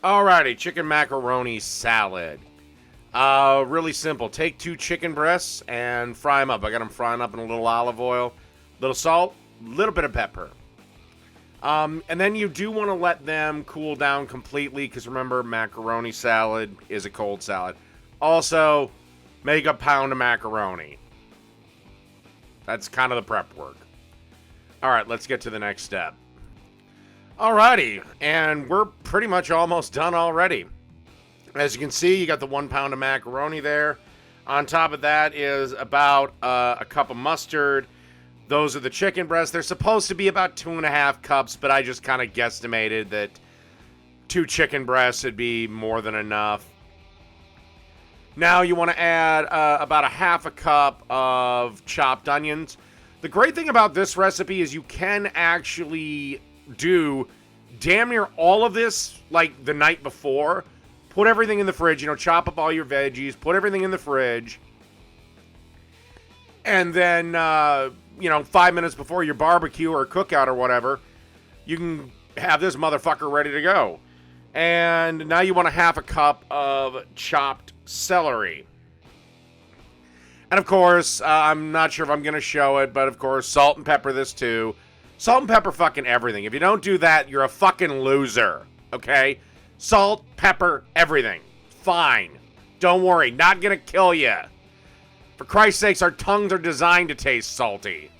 Alrighty, chicken macaroni salad. Really simple. Take 2 chicken breasts and fry them up. I got them frying up in a little olive oil, little salt, little bit of pepper. And then you do want to let them cool down completely because remember, macaroni salad is a cold salad. Also, make a pound of macaroni. That's kind of the prep work. Alright, let's get to the next step. Alrighty, and we're pretty much almost done already. As you can see, you got the 1 pound of macaroni there. On top of that is about a cup of mustard. Those are the chicken breasts. They're supposed to be about 2.5 cups, but I just kind of guesstimated that 2 chicken breasts would be more than enough. Now you want to add about a 1/2 cup of chopped onions. The great thing about this recipe is you can actually do damn near all of this like the night before. Put everything in the fridge, chop up all your veggies, put everything in the fridge. And then, 5 minutes before your barbecue or cookout or whatever, you can have this motherfucker ready to go. And now you want a 1/2 cup of chopped celery. And of course, I'm not sure if I'm going to show it, but of course, salt and pepper this too. Salt and pepper fucking everything. If you don't do that, you're a fucking loser. Okay? Salt, pepper, everything. Fine. Don't worry. Not gonna kill you. For Christ's sakes, our tongues are designed to taste salty.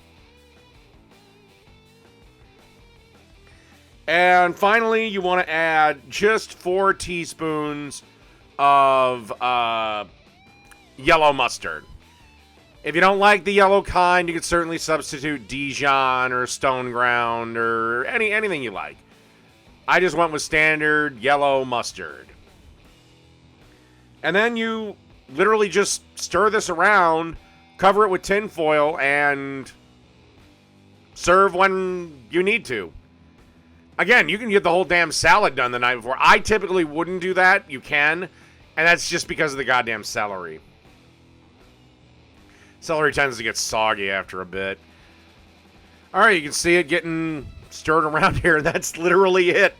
And finally, you want to add just 4 teaspoons of yellow mustard. If you don't like the yellow kind, you can certainly substitute Dijon or stone ground or anything you like. I just went with standard yellow mustard. And then you literally just stir this around, cover it with tin foil, and serve when you need to. Again, you can get the whole damn salad done the night before. I typically wouldn't do that. You can. And that's just because of the goddamn celery. Celery tends to get soggy after a bit. Alright, you can see it getting stirred around here. That's literally it.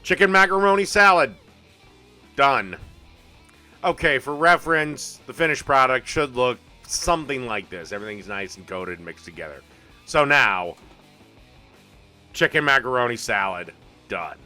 Chicken macaroni salad. Done. Okay, for reference, the finished product should look something like this. Everything's nice and coated and mixed together. So now, chicken macaroni salad. Done.